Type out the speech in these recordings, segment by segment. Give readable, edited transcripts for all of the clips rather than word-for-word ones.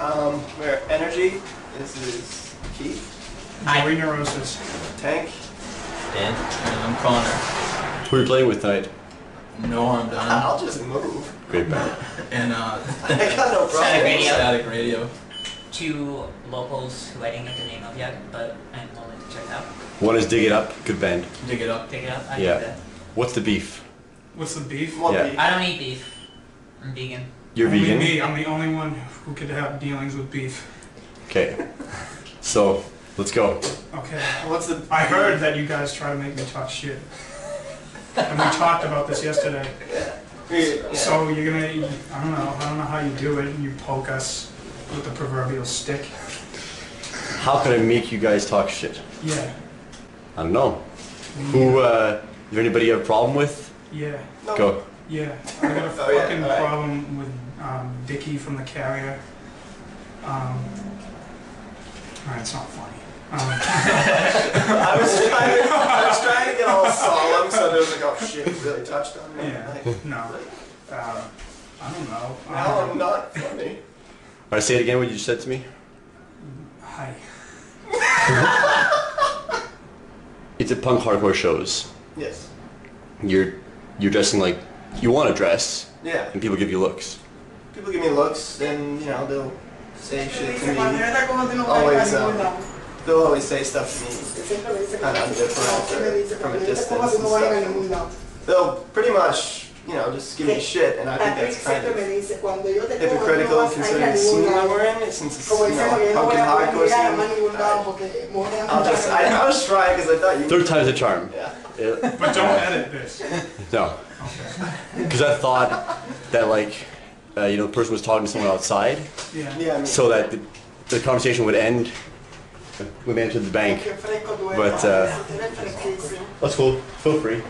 Where energy is Keith. Joey Neurosis. Tank. Dan. And I'm Connor. Who are you playing with tonight? No harm done. I'll just move. Great band. And I got no problem. Static Radio. Two locals who I didn't get the name of yet, but I'm willing to check out. One is Dig It Up, good band. Dig It Up. Take it up. I Yeah. think that. What's the beef? What's the beef? What Yeah. beef? I don't eat beef. I'm vegan. You're Only vegan? me. I'm the only one who could have dealings with beef. Okay. So, let's go. Okay. What's the? I heard that you guys try to make me talk shit. And we talked about this yesterday. Yeah. So you're gonna, I don't know how you do it. You poke us with the proverbial stick. How can I make you guys talk shit? Yeah. I don't know. Who, is there anybody you have a problem with? Yeah. No. Go. Yeah. I got a Oh, yeah, fucking alright. problem with Dickie from the Carrier. Alright, it's not funny. I was trying to get all solemn, so there was like, oh shit, you really touched on me. Yeah. Like, No. I don't know. now I'm not funny. Alright, say it again what you just said to me. Hi. It's at punk hardcore shows. Yes. You're dressing like you want to dress, Yeah. and people give you looks. People give me looks, and you know they'll say shit to me. Always, they'll always say stuff to me, kind of indifferent or from a distance and stuff. They'll pretty much, you know, just give me shit, and I think that's kind of hypocritical considering the scene that we're in, since it's, you know, punk and hardcore scene. I was trying because I thought you. Third time's a charm. Yeah. But don't edit this. No. Because I thought that, like, you know, the person was talking to someone outside, Yeah. Yeah. I mean, so that the conversation would end when they entered the bank. But, that's cool. Feel free.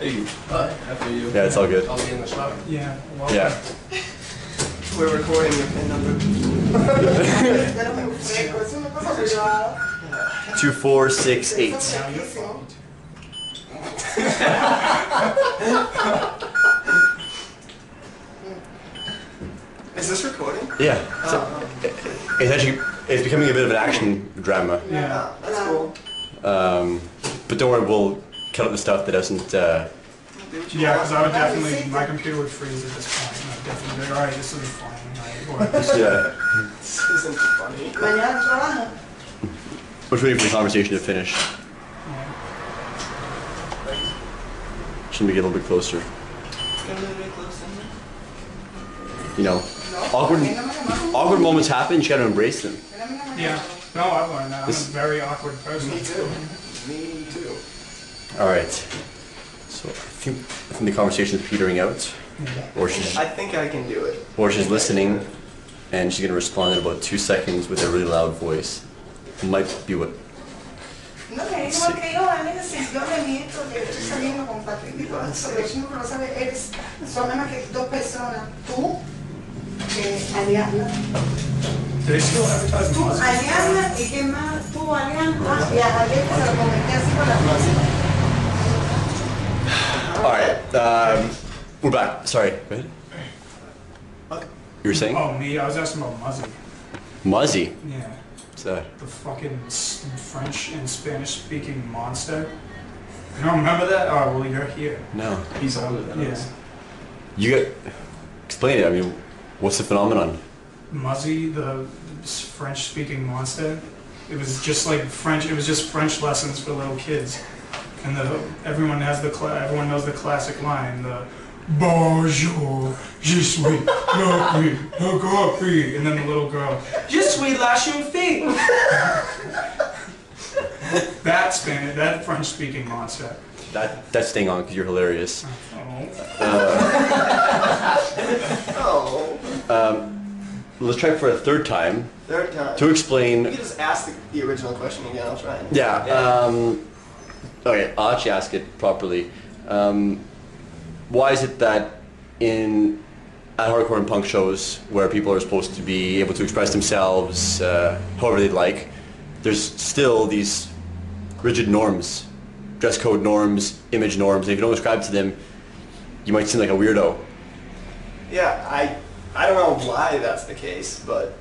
Hey, after you. Yeah, it's all good. I'll be in the shop. Yeah. Well, Yeah. we're recording your pin number. 2468. Now you're fucked. Is this recording? Yeah. So, it's becoming a bit of an action drama. Yeah. That's cool. But don't worry, we'll cut out the stuff that doesn't. Yeah, because I would definitely, my computer would freeze at this point. And I'd definitely be like, alright, this isn't funny. Yeah. This isn't funny. We're just waiting for the conversation to finish. Shouldn't we get a little bit closer? You know, awkward moments happen. You gotta embrace them. Yeah. No, I've learned that. I'm a very awkward person. Me too. Me too. All right. So I think the conversation is petering out, or she's I think I can do it. listening, and she's gonna respond in about 2 seconds with a really loud voice. It might be what. No, es igual que yo, a veces yo le miento que estoy saliendo con Patrick, sobre el pero sabes, eres, son nada más que dos personas, tú, Ariana. Do they still advertise Tú, music? Ariana, y qué más, tú, Ariana, y a Alex se lo comenté así con la música. All right. We're back. Sorry. Go ahead. What? You were saying? Oh, me? I was asking about Muzzy. Muzzy. Yeah. What's that? The fucking French and Spanish speaking monster. You don't remember that? Oh, well, you're here. No. He's older than Yeah. us. You get. Explain it. I mean, what's the phenomenon? Muzzy, the French speaking monster. It was just like French. It was just French lessons for little kids. And everyone knows the classic line, the Bonjour, je suis la coffee, and then the little girl, je suis la chauffée. That French-speaking monster. That's staying on because you're hilarious. Oh. Let's try for a third time Third time. to explain. You can just ask the original question again. I'll try. Yeah. Okay, I'll actually ask it properly. Why is it that at hardcore and punk shows where people are supposed to be able to express themselves however they'd like, there's still these rigid norms, dress code norms, image norms, and if you don't ascribe to them, you might seem like a weirdo. Yeah, I don't know why that's the case, but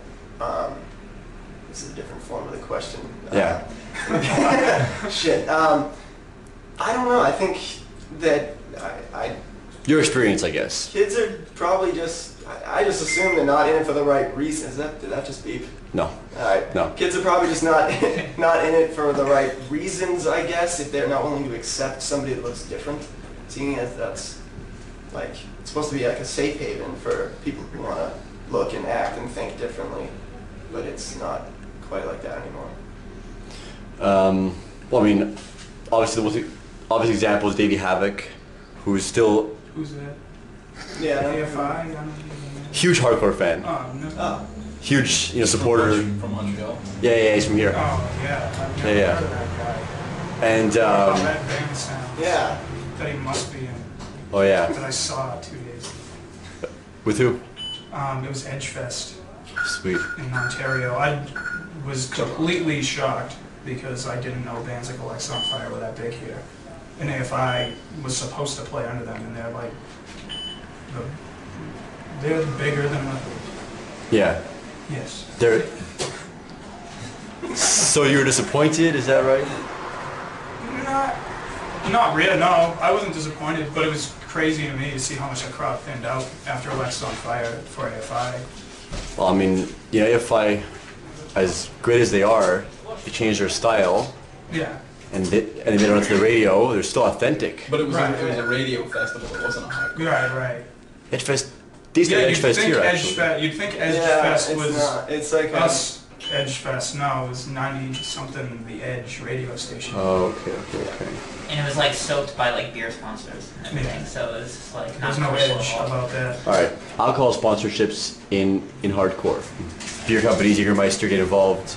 This is a different form of the question. Yeah. Shit. I don't know. I think that Your experience, I guess. kids are probably just. I just assume they're not in it for the right reasons. Did that just beep? No. All right. No. Kids are probably just not not in it for the right reasons, I guess. If they're not willing to accept somebody that looks different, seeing as that's like it's supposed to be like a safe haven for people who want to look and act and think differently, but it's not quite like that anymore. Well, I mean, obviously the most obvious example is Davey Havoc, who's still Who's that? Yeah. AFI? I don't even know. huge hardcore fan, Oh, no. Oh. huge supporter. From Montreal. Yeah, he's from here. Oh, yeah. I've never Yeah. heard of that guy. And How that band sounds. Yeah. That he must be in. oh yeah, That I saw 2 days ago. with who? It was Edgefest Sweet. in Ontario. I was completely shocked because I didn't know bands like Alexa on Fire were that big here. And AFI was supposed to play under them, and they're like, they're bigger than the, Yeah. yes. They're. So you were disappointed? Is that right? Not really, no. I wasn't disappointed, but it was crazy to me to see how much the crowd thinned out after Alexa on Fire for AFI. Well, I mean, AFI, as great as they are, they changed their style, Yeah. and they made it onto the radio. They're still authentic. But it was Right. it was a radio festival. It wasn't a hardcore. Right. Edgefest. These Yeah, days, Edgefest here actually. You'd think Yeah, Edgefest it's was not. It's like us. Edgefest, no, it was 90-something, the Edge radio station. Oh, okay. And it was like soaked by like beer sponsors and everything, so it was just like not There's no commercial Edge at all. about that. All right. Alcohol sponsorships in hardcore. Beer companies, Jägermeister get involved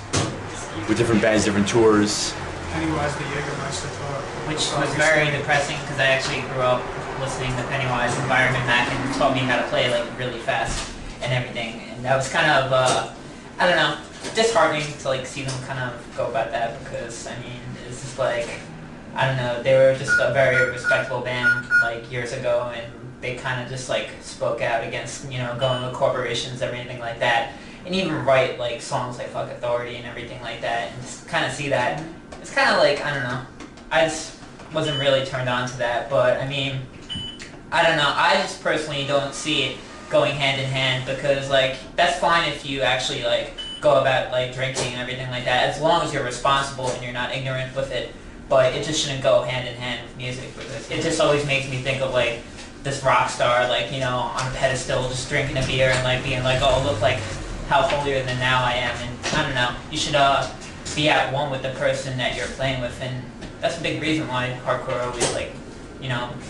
with different bands, different tours. Pennywise the Jägermeister tour. Which was very depressing because I actually grew up listening to Pennywise and Environment Mac and taught me how to play like really fast and everything. And that was kind of, I don't know, disheartening to like see them kind of go about that because I mean it's just like, I don't know, they were just a very respectable band like years ago and they kind of just like spoke out against, going with corporations, everything like that. And even write like songs like Fuck Authority and everything like that and just kind of see that. It's kind of like, I don't know, I just wasn't really turned on to that, but I mean, I don't know, I just personally don't see it going hand in hand because like, that's fine if you actually like go about like drinking and everything like that, as long as you're responsible and you're not ignorant with it, but it just shouldn't go hand in hand with music because it just always makes me think of like this rock star like, on a pedestal just drinking a beer and like being like, oh, look like how holier than thou I am, and I don't know, you should be at one with the person that you're playing with, and that's a big reason why hardcore always like,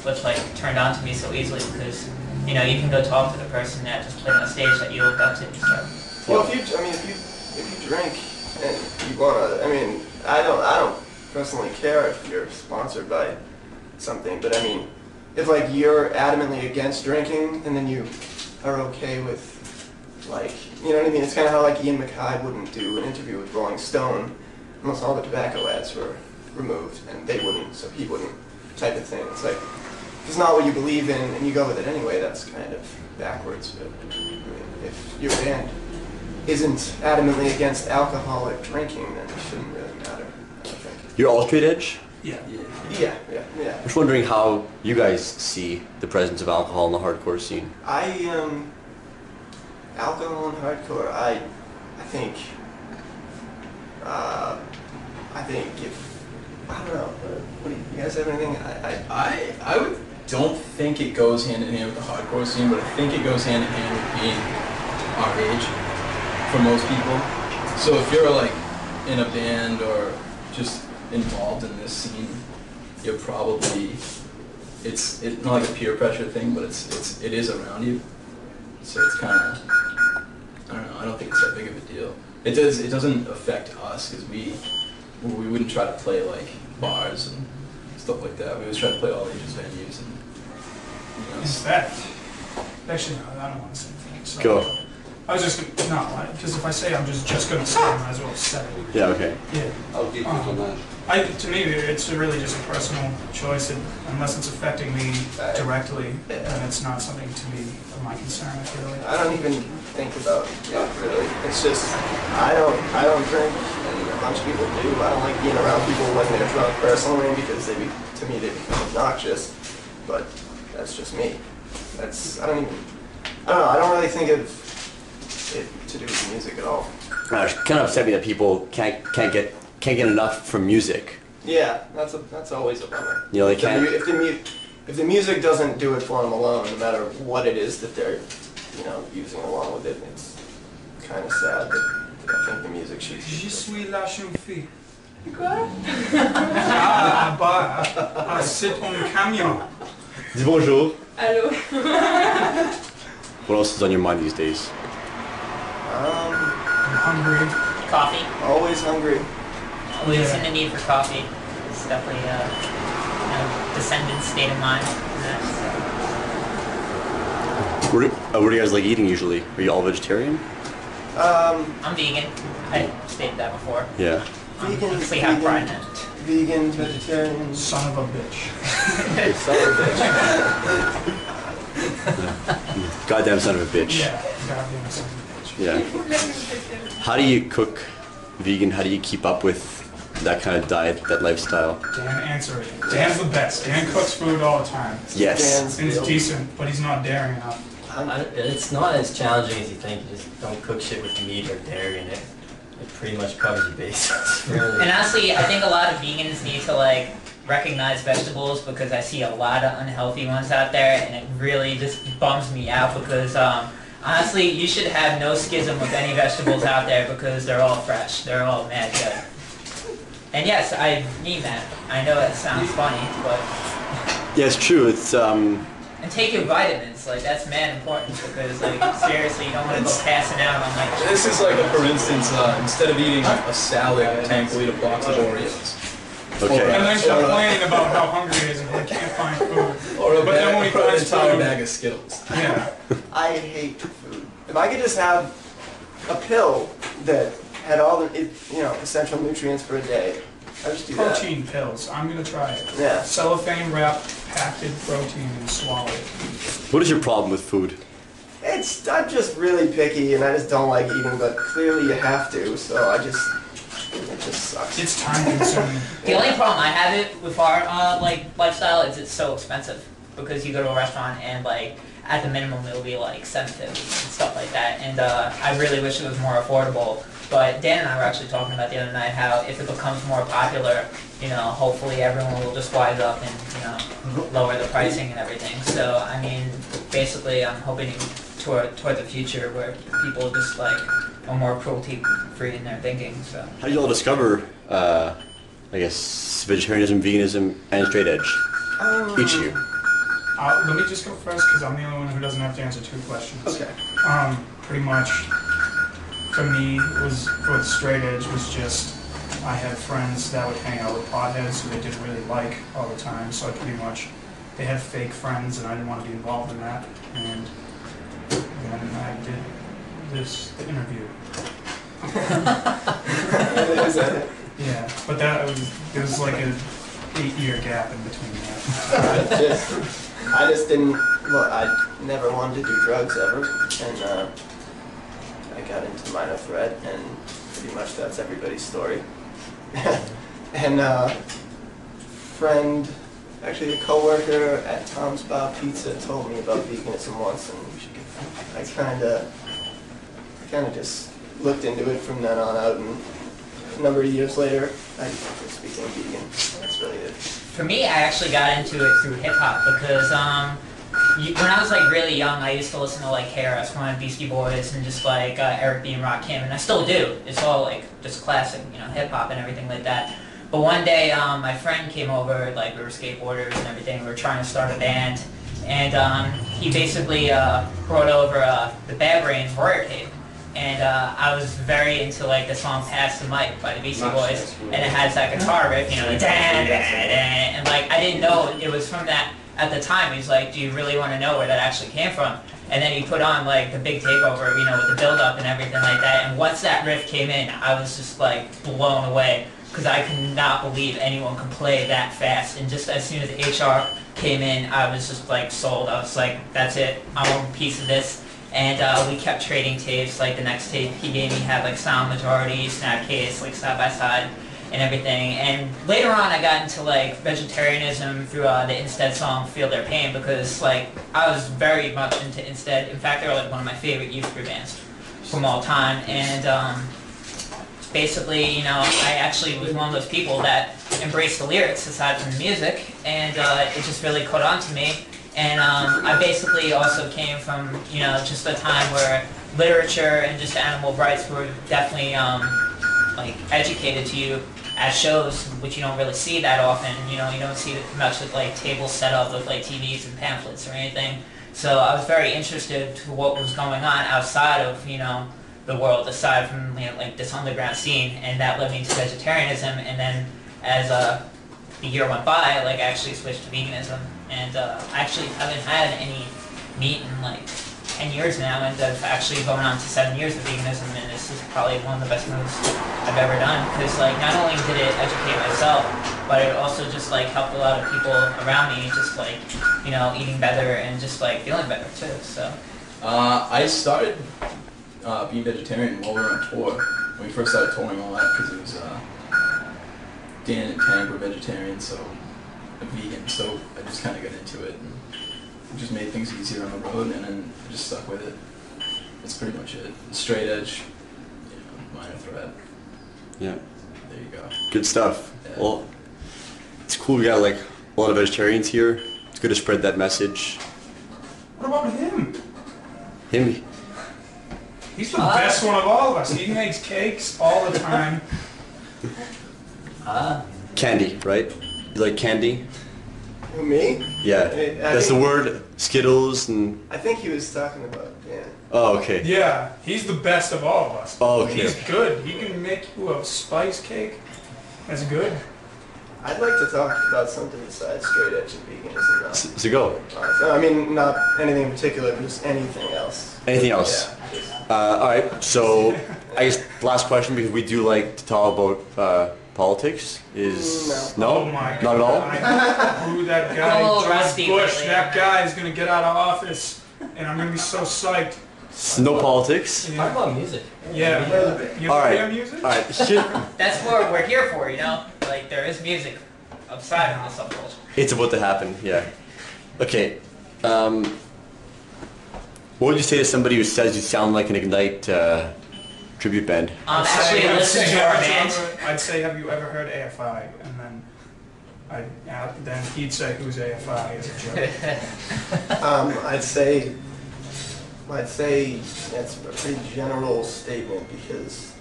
was like turned on to me so easily because, you can go talk to the person that just played on stage that you look up to and stuff. Well, if you drink and you wanna, I don't personally care if you're sponsored by something, but I mean, if like you're adamantly against drinking and then you are okay with, like, you know what I mean? It's kind of how like Ian MacKaye wouldn't do an interview with Rolling Stone unless all the tobacco ads were removed, and they wouldn't, so he wouldn't, type of thing. It's like, if it's not what you believe in and you go with it anyway, that's kind of backwards. But I mean, if your band isn't adamantly against alcoholic drinking, then it shouldn't really matter, I think. You're all straight edge? Yeah. Yeah. I'm just wondering how you guys see the presence of alcohol in the hardcore scene. Alcohol and hardcore, I think if, I don't know, what do you guys have anything? I don't think it goes hand in hand with the hardcore scene, but I think it goes hand in hand with being our age for most people. So if you're like in a band or just involved in this scene, you're probably, it's not like a peer pressure thing, but it is around you. So it's kind of, I don't know, I don't think it's that big of a deal. It doesn't affect us because we wouldn't try to play like bars and stuff like that. We always try to play all ages venues and, In fact, actually no, I don't want to say anything. So, Go. I was just gonna, because if I say I'm just gonna say, I might as well say it. Yeah, okay. Yeah. How deep is on that? To me, it's really just a personal choice, unless it's affecting me directly, then it's not something to be of my concern, I feel like. I don't even think about it, really. It's just, I don't drink, and a bunch of people do. I don't like being around people when they're drunk personally because to me they become obnoxious. But that's just me. I don't know. I don't really think of it to do with music at all. It's kind of upset me that people can't get enough from music. Yeah, that's always a bummer. You know, they can't. If the music doesn't do it for them alone, no matter what it is that they're, using along with it, it's kind of sad. But I think the music should. Je suis la jeune fille. Quoi? C'est ton camion. Dis bonjour. Allô? What else is on your mind these days? I'm hungry. Coffee. Always hungry. Always in the need for coffee. It's definitely a descendant state of mind. What do you guys like eating usually? Are you all vegetarian? I'm vegan. I stated that before. Yeah. We have pride in it. Vegan, vegetarian. Son of a bitch. Son of a bitch. Goddamn son of a bitch. Yeah, goddamn son of a bitch. Yeah. How do you cook vegan? How do you keep up with that kind of diet, that lifestyle? Dan, answer it. Dan's the best. Dan cooks food all the time. Yes. And it's decent, but he's not daring enough. It's not as challenging as you think. You just don't cook shit with meat or dairy in it. It pretty much covers your bases. Really. And honestly, I think a lot of vegans need to recognize vegetables because I see a lot of unhealthy ones out there, and it really just bums me out because honestly, you should have no schism with any vegetables out there because they're all fresh. They're all mad good. And yes, I mean that. I know it sounds funny, but Yeah, it's true. It's and take your vitamins. That's mad important because seriously, you don't want to go passing out on This is for instance, instead of eating a salad, Tank will eat a box of Oreos. okay. And then complaining about how hungry he is and he can't find food. Or But then when he an finds entire food- bag of Skittles. Yeah. I hate food. If I could just have a pill that had all the essential nutrients for a day, I'd just do that. Protein pills. I'm gonna try it. Yeah. Cellophane wrapped packed protein and swallow it. What is your problem with food? I'm just really picky and I just don't like eating, but clearly you have to, so it just sucks. It's time consuming. The only problem I have it with our lifestyle is it's so expensive because you go to a restaurant and at the minimum it'll be $7.50 and stuff like that, and I really wish it was more affordable. But Dan and I were actually talking about the other night how if it becomes more popular, hopefully everyone will just wise up and lower the pricing and everything. So I mean, basically, I'm hoping toward the future where people just are more cruelty free in their thinking. So How did you all discover, I guess, vegetarianism, veganism, and straight edge? Each of you. Let me just go first because I'm the only one who doesn't have to answer two questions. Okay. Pretty much, for me, with straight edge was just I had friends that would hang out with potheads who they didn't really like all the time, so they had fake friends and I didn't want to be involved in that. And then I did the interview. Yeah, but there was an 8-year gap in between that. I just didn't. Look, I never wanted to do drugs ever, and I got into minor threat, and pretty much that's everybody's story. And friend, actually a coworker at Tom's Bar Pizza told me about veganism once, and I kind of just looked into it from then on out, and a number of years later, I just became vegan. That's really it. for me, I actually got into it through hip hop because when I was really young, I used to listen to KRS-One, Beastie Boys, and just Eric B. and Rakim, and I still do. It's all just classic, hip hop and everything like that. But one day, my friend came over, we were skateboarders and everything. We were trying to start a band, and he basically brought over the Bad Brains Warrior tape. And I was very into the song "Pass the Mic" by the Beastie Boys, and it has that guitar riff, and I didn't know it was from that at the time. He's like, "Do you really want to know where that actually came from?" And then he put on the big takeover, with the build up and everything like that. And once that riff came in, I was just blown away because I could not believe anyone could play that fast. And just as soon as HR came in, I was just sold. I was like, "That's it. I want a piece of this." And we kept trading tapes. Like the next tape he gave me had like Sound Majority, Snapcase, like side by side, and everything. And later on, I got into like vegetarianism through the Instead song "Feel Their Pain" because like I was very much into Instead. In fact, they're like one of my favorite youth group bands from all time. And basically, you know, I actually was one of those people that embraced the lyrics aside from the music, and it just really caught on to me. And I basically also came from, you know, just a time where literature and just animal rights were definitely like educated to you at shows, which you don't really see that often. You know, you don't see it much with like tables set up with like TVs and pamphlets or anything. So I was very interested to what was going on outside of, you know, the world, aside from, you know, like this underground scene, and that led me to vegetarianism. And then as the year went by, like I actually switched to veganism, and I actually haven't had any meat in like 10 years now, and I've actually going on to 7 years of veganism, and this is probably one of the best moves I've ever done, because like not only did it educate myself, but it also just like helped a lot of people around me, just like, you know, eating better and just like feeling better too. So I started being vegetarian while we were on tour. When we first started touring a lot, because it was Dan and Tank were vegetarians, so I'm vegan, so I just kind of got into it and just made things easier on the road, and then I just stuck with it. That's pretty much it. Straight edge, you know, minor threat. Yeah. There you go. Good stuff. Yeah. Well, it's cool we got like a lot of vegetarians here. It's good to spread that message. What about him? Him, He's the best one of all of us. He makes cakes all the time. candy, right? You like candy? Who, me? Yeah. I That's the think- word. Skittles and... I think he was talking about Dan. Oh, okay. Yeah, he's the best of all of us. Oh, okay. He's good. He can make you a spice cake. That's good. I'd like to talk about something besides straight edge and veganism now. So go. So, I mean, not anything in particular, but just anything else. Anything else? Yeah. All right. So I guess last question, because we do like to talk about politics, is No. Oh my God. Not at all? I know who that guy, I'm a little George rusty Bush, lately. that guy is going to get out of office, and I'm going to be so psyched. No politics. Talk Yeah. about music. Yeah. You All hear right. music? All right. Shit. that's what we're here for, you know? Like there is music outside of the subculture. It's about to happen. Yeah. Okay. What would you say to somebody who says you sound like an Ignite tribute band? Actually, listen to our band. I'd say, have you ever heard AFI? And then he'd say, who's AFI as a joke. I'd say that's a pretty general statement because,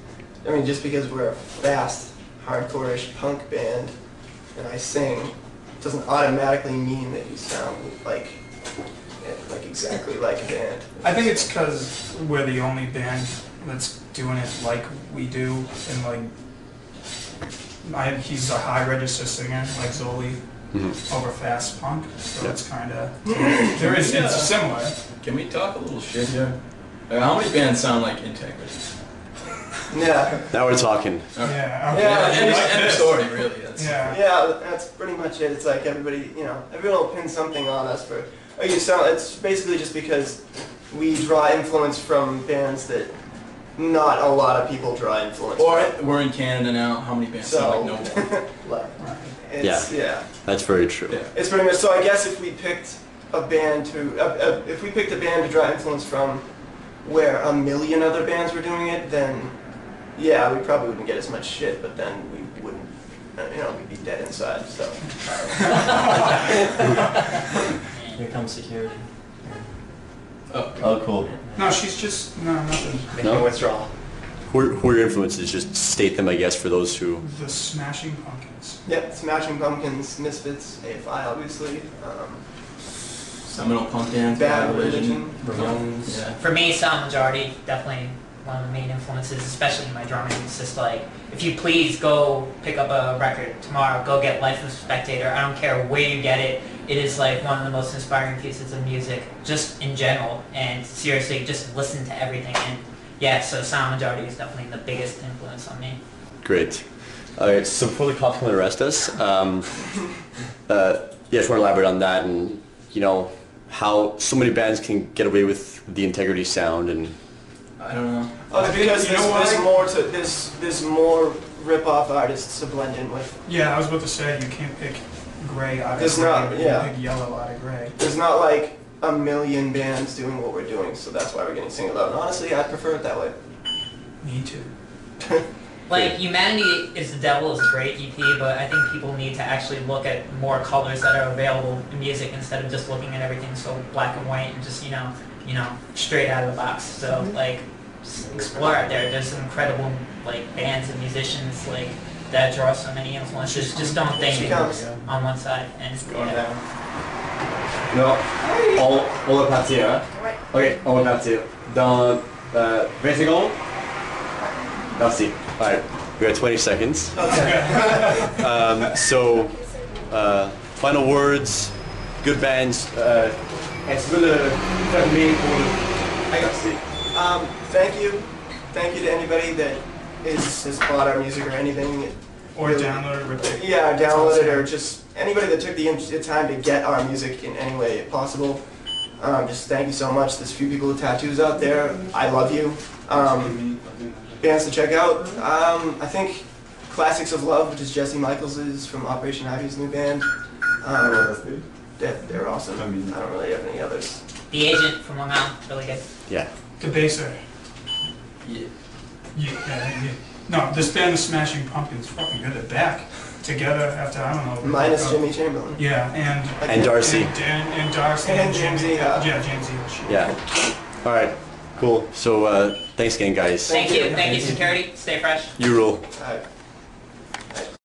I mean, just because we're a fast, hardcore-ish punk band and I sing, doesn't automatically mean that you sound like exactly like a band. I think it's because we're the only band that's doing it like we do, and like, he's a high register singer, like Zoli, over fast punk, so it's kind of, it's similar. Can we talk a little shit here? How many bands sound like Integrity? Yeah. Now we're talking. Yeah, okay. Yeah, End Like of this. story, really. That's, Yeah. Yeah, that's pretty much it. It's like everybody, you know, everyone will pin something on us for, oh, you sound, it's basically just because we draw influence from bands that not a lot of people draw influence Or from. we're in Canada now. How many bands sound like No One? Like, it's, yeah. That's very true. Yeah. It's pretty much, so I guess if we picked a band to draw influence from where a million other bands were doing it, then yeah, we probably wouldn't get as much shit, but then we wouldn't, you know, we'd be dead inside, so. Here comes security. Oh, Cool. No, she's just, no, nothing. No? withdrawal. Who are your influences? Just state them, I guess, for those who... The Smashing Pumpkins. Yep, Smashing Pumpkins, Misfits, AFI obviously, Seminole punk bands. Bad Religion. Ramones. Yeah. For me, Sound Majority, definitely one of the main influences, especially in my drumming. It's just like, if you please go pick up a record tomorrow, go get Life of a Spectator. I don't care where you get it. It is like one of the most inspiring pieces of music, just in general. And seriously, just listen to everything. And yeah, so Sound Majority is definitely the biggest influence on me. Great. All right, so before the cops come and arrest us, yeah, I just want to elaborate on that and, you know, how so many bands can get away with the integrity sound and. I don't know. Oh, it's because you know there's more rip-off artists to blend in with. Yeah, I was about to say you can't pick gray out of There's gray. not, You yeah. can't pick yellow out of gray. There's not like a million bands doing what we're doing, so that's why we're getting singled out. And honestly, I prefer it that way. Me too. Like, Humanity is the Devil is a great EP, but I think people need to actually look at more colors that are available in music instead of just looking at everything so black and white and just, you know, straight out of the box. So, like, just explore out there. There's some incredible, like, bands and musicians, like, that draw so many influences. Just don't think on one side. And yeah. Non, on va partir, hein? Ouais. Ok, on va partir. Dans 20 secondes? Merci. Alright, we got 20 seconds. So, final words, good bands. Est-ce que le fermer pour le... Merci. Thank you to anybody that has bought our music or anything. Or really, download it, rip it. Yeah, download it, or just anybody that took the time to get our music in any way possible. Just thank you so much. There's a few people with tattoos out there. I love you. Bands to check out. I think Classics of Love, which is Jesse Michaels' from Operation Ivy's new band. They're awesome. I don't really have any others. The Agent from Long Island, really good. Yeah. The Baser. Yeah. Yeah. No, this band, the Smashing Pumpkins, fucking good. They're back together after, I don't know. Minus Jimmy Chamberlain. Yeah, And Darcy. And Darcy. And Jamesy. Yeah, Jamesy. Yeah. Alright, cool. So, thanks again, guys. Thank you, security. Stay fresh. You rule. Alright.